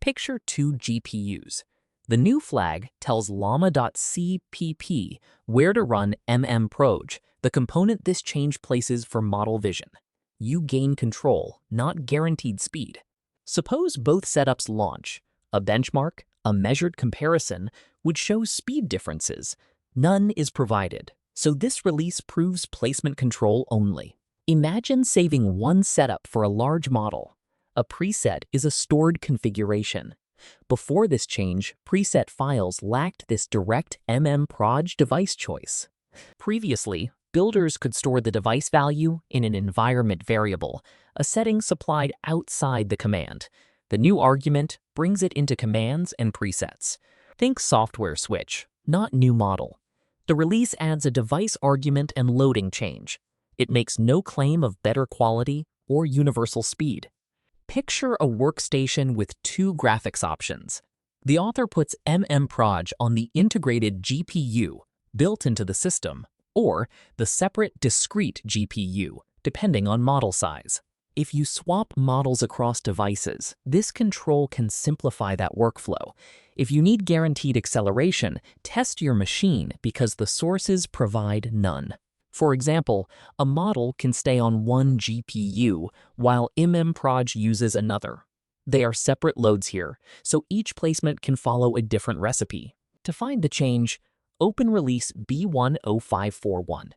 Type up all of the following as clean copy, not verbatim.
Picture two GPUs. The new flag tells llama.cpp where to run mmproj, the component this change places for model vision. You gain control, not guaranteed speed. Suppose both setups launch. A benchmark, a measured comparison, would show speed differences. None is provided, so this release proves placement control only. Imagine saving one setup for a large model. A preset is a stored configuration. Before this change, preset files lacked this direct mmproj-device choice. Previously, builders could store the device value in an environment variable, a setting supplied outside the command. The new argument brings it into commands and presets. Think software switch, not new model. The release adds a device argument and loading change. It makes no claim of better quality or universal speed. Picture a workstation with two graphics options. The author puts mmproj on the integrated GPU built into the system, or the separate discrete GPU, depending on model size. If you swap models across devices, this control can simplify that workflow. If you need guaranteed acceleration, test your machine because the sources provide none. For example, a model can stay on one GPU while mmproj uses another. They are separate loads here, so each placement can follow a different recipe. To find the change, open release B10541.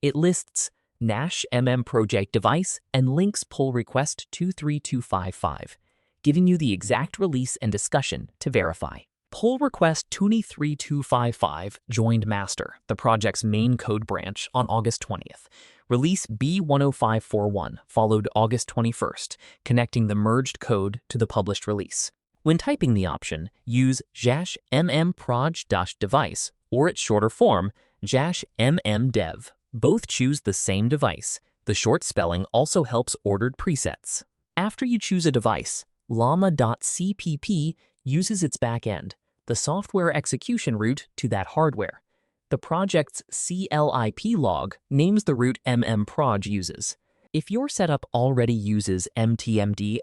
It lists Nash mmproj-device and links pull request 23255, giving you the exact release and discussion to verify. Pull request 23255 joined master, the project's main code branch, on August 20th. Release B10541 followed August 21st, connecting the merged code to the published release. When typing the option, use mmproj-device, or its shorter form, mmdev. Both choose the same device. The short spelling also helps ordered presets. After you choose a device, llama.cpp uses its backend, the software execution route to that hardware. The project's CLIP log names the route mmproj uses. If your setup already uses mmtmd-cli,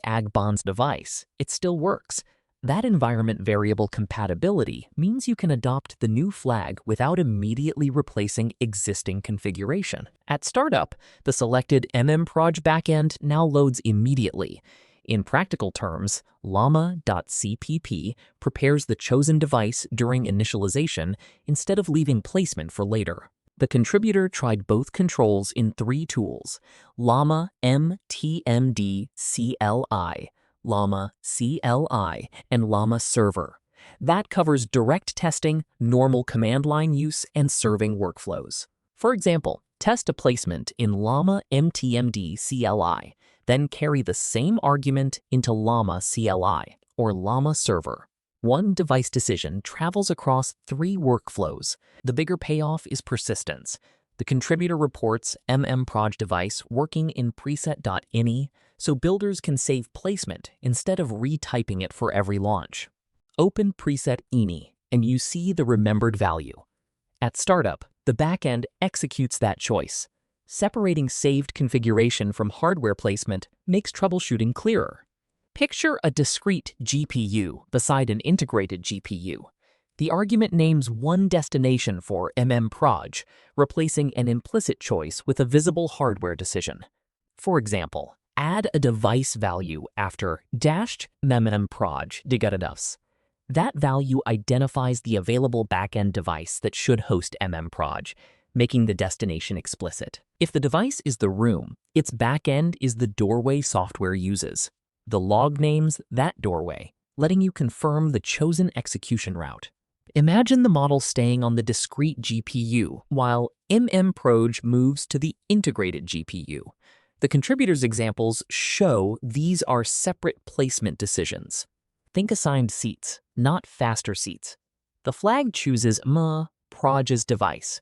it still works. That environment variable compatibility means you can adopt the new flag without immediately replacing existing configuration. At startup, the selected mmproj backend now loads immediately. In practical terms, llama.cpp prepares the chosen device during initialization instead of leaving placement for later. The contributor tried both controls in 3 tools: llama-mtmd-cli, llama-cli, and llama-server. That covers direct testing, normal command line use, and serving workflows. For example, test a placement in llama-mtmd-cli, then carry the same argument into llama-cli, or llama-server. One device decision travels across 3 workflows. The bigger payoff is persistence. The contributor reports mmproj-device working in preset.ini, so builders can save placement instead of retyping it for every launch. Open preset.ini, and you see the remembered value. At startup, the backend executes that choice. Separating saved configuration from hardware placement makes troubleshooting clearer. Picture a discrete GPU beside an integrated GPU. The argument names one destination for mmproj, replacing an implicit choice with a visible hardware decision. For example, add a device value after -mmproj-device. That value identifies the available backend device that should host mmproj, making the destination explicit. If the device is the room, its backend is the doorway software uses. The log names that doorway, letting you confirm the chosen execution route. Imagine the model staying on the discrete GPU while mmproj moves to the integrated GPU. The contributors' examples show these are separate placement decisions. Think assigned seats, not faster seats. The flag chooses mmproj's device.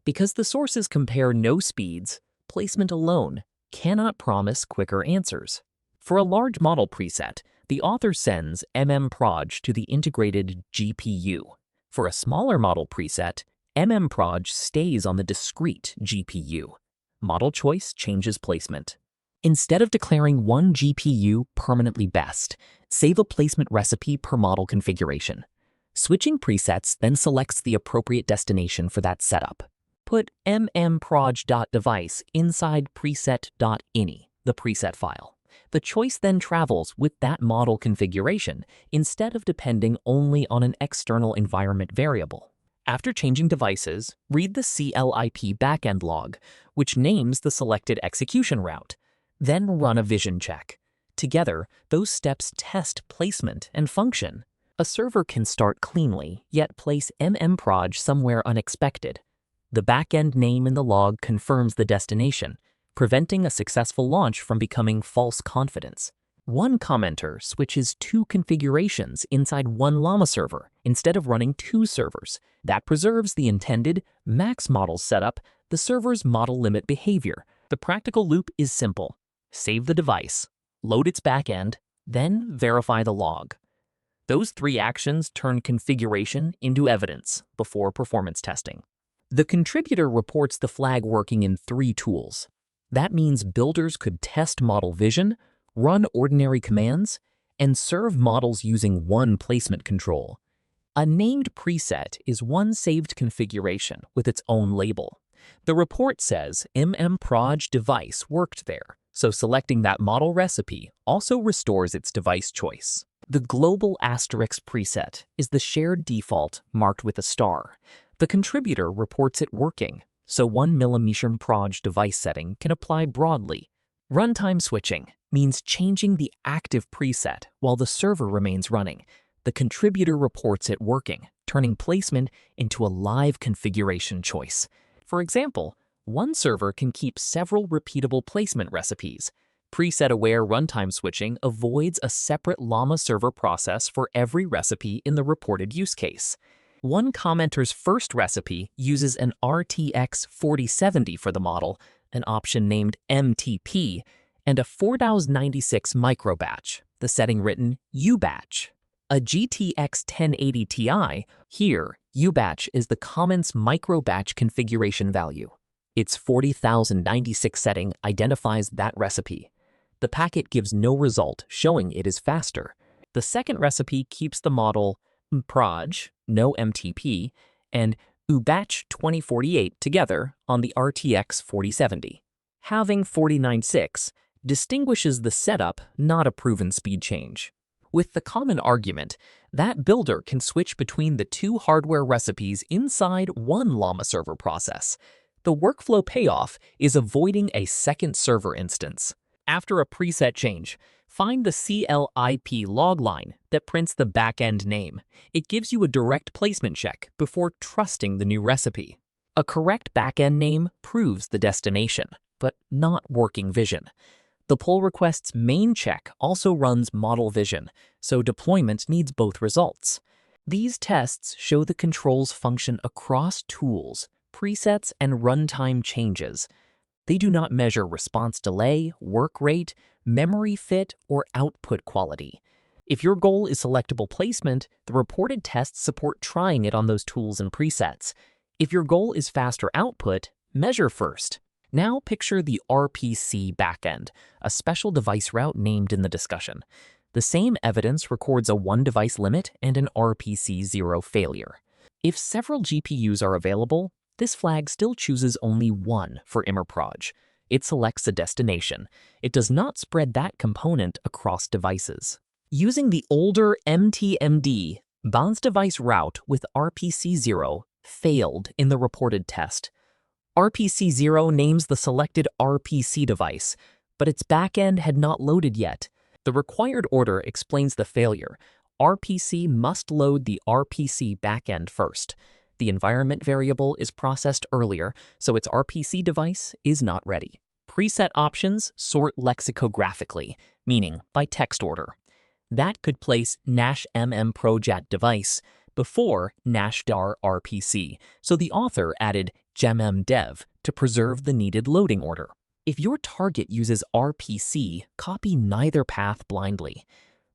Because the sources compare no speeds, placement alone cannot promise quicker answers. For a large model preset, the author sends mmproj to the integrated GPU. For a smaller model preset, mmproj stays on the discrete GPU. Model choice changes placement. Instead of declaring one GPU permanently best, Save a placement recipe per model configuration. Switching presets then selects the appropriate destination for that setup. Put mmproj-device inside preset.ini, the preset file. The choice then travels with that model configuration instead of depending only on an external environment variable. After changing devices, read the CLIP backend log, which names the selected execution route. Then run a vision check. Together, those steps test placement and function. A server can start cleanly, yet place mmproj somewhere unexpected. The backend name in the log confirms the destination, preventing a successful launch from becoming false confidence. One commenter switches 2 configurations inside one Llama server instead of running 2 servers. That preserves the intended max model setup, the server's model limit behavior. The practical loop is simple. Save the device, load its backend, then verify the log. Those 3 actions turn configuration into evidence before performance testing. The contributor reports the flag working in 3 tools. That means builders could test model vision, run ordinary commands, and serve models using one placement control. A named preset is one saved configuration with its own label. The report says mmproj-device worked there, so selecting that model recipe also restores its device choice. The global asterisk preset is the shared default marked with a star. The contributor reports it working, so one mmproj-device setting can apply broadly. Runtime switching means changing the active preset while the server remains running. The contributor reports it working, turning placement into a live configuration choice. For example, one server can keep several repeatable placement recipes. Preset-aware runtime switching avoids a separate Llama server process for every recipe in the reported use case. One commenter's first recipe uses an RTX 4070 for the model, an option named MTP, and a 4096 microbatch, the setting written ubatch. A GTX 1080 Ti, here, ubatch is the comment's microbatch configuration value. Its 40,096 setting identifies that recipe. The packet gives no result, showing it is faster. The second recipe keeps the model mproj, no MTP, and ubatch 2048 together on the RTX 4070. Having 4096 distinguishes the setup, not a proven speed change. With the common argument, that builder can switch between the 2 hardware recipes inside one Llama server process. The workflow payoff is avoiding a second server instance. After a preset change, find the CLIP log line that prints the backend name. It gives you a direct placement check before trusting the new recipe. A correct backend name proves the destination, but not working vision. The pull request's main check also runs model vision, so deployment needs both results. These tests show the controls function across tools, presets, and runtime changes. They do not measure response delay, work rate, memory fit, or output quality. If your goal is selectable placement, the reported tests support trying it on those tools and presets. If your goal is faster output, measure first. Now picture the RPC backend, a special device route named in the discussion. The same evidence records a 1 device limit and an RPC 0 failure. If several GPUs are available, this flag still chooses only one for mmproj. It selects a destination. It does not spread that component across devices. Using the older mmtmd, bounce device route with RPC 0 failed in the reported test. RPC 0 names the selected RPC device, but its backend had not loaded yet. The required order explains the failure. RPC must load the RPC backend first. The environment variable is processed earlier, so its RPC device is not ready. Preset options sort lexicographically, meaning by text order. That could place nash mmproj-device before nash-dar RPC, so the author added mmdev to preserve the needed loading order. If your target uses RPC, copy neither path blindly.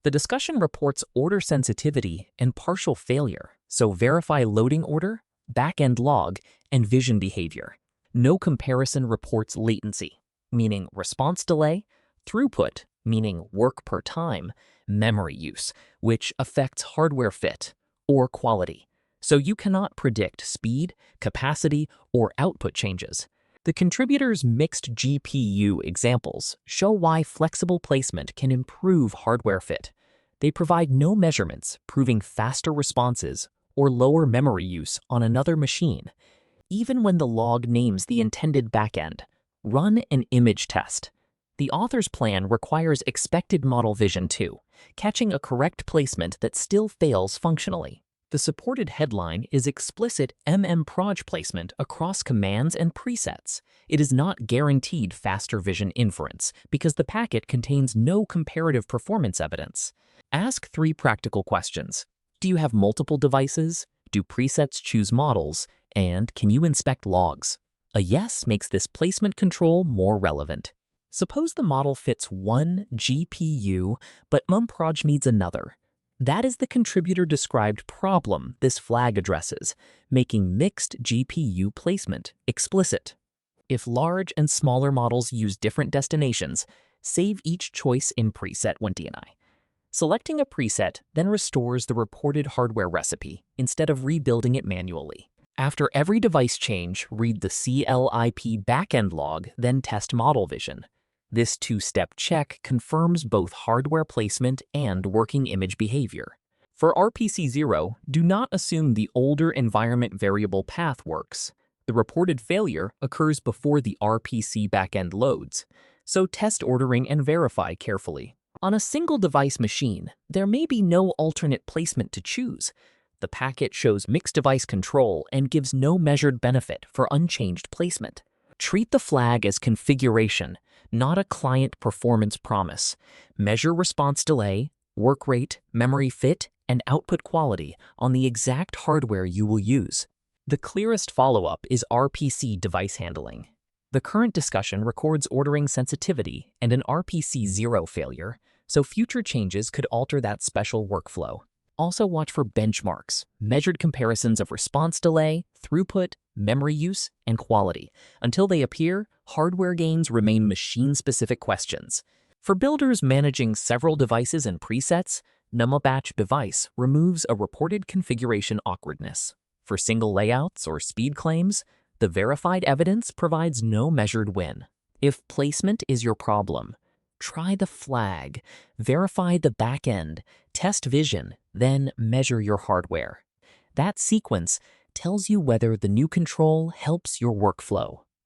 The discussion reports order sensitivity and partial failure, so verify loading order, backend log, and vision behavior. No comparison reports latency, meaning response delay, throughput, meaning work per time, memory use, which affects hardware fit or quality. So you cannot predict speed, capacity, or output changes. The contributors' mixed GPU examples show why flexible placement can improve hardware fit. They provide no measurements proving faster responses or lower memory use on another machine. Even when the log names the intended backend, run an image test. The author's plan requires expected model vision too, catching a correct placement that still fails functionally. The supported headline is explicit mmproj placement across commands and presets. It is not guaranteed faster vision inference because the packet contains no comparative performance evidence. Ask 3 practical questions. Do you have multiple devices? Do presets choose models? And can you inspect logs? A yes makes this placement control more relevant. Suppose the model fits one GPU, but mmproj needs another. That is the contributor-described problem this flag addresses, making mixed GPU placement explicit. If large and smaller models use different destinations, save each choice in preset.ini. Selecting a preset then restores the reported hardware recipe instead of rebuilding it manually. After every device change, read the CLIP backend log, then test model vision. This 2-step check confirms both hardware placement and working image behavior. For RPC0, do not assume the older environment variable path works. The reported failure occurs before the RPC backend loads, so test ordering and verify carefully. On a single device machine, there may be no alternate placement to choose. The packet shows mixed device control and gives no measured benefit for unchanged placement. Treat the flag as configuration, not a client performance promise. Measure response delay, work rate, memory fit, and output quality on the exact hardware you will use. The clearest follow-up is RPC device handling. The current discussion records ordering sensitivity and an RPC0 failure, so future changes could alter that special workflow. Also watch for benchmarks, measured comparisons of response delay, throughput, memory use, and quality. Until they appear, hardware gains remain machine-specific questions. For builders managing several devices and presets, llama-batch-device removes a reported configuration awkwardness. For single layouts or speed claims, the verified evidence provides no measured win. If placement is your problem, try the flag, verify the backend, test vision, then measure your hardware. That sequence tells you whether the new control helps your workflow.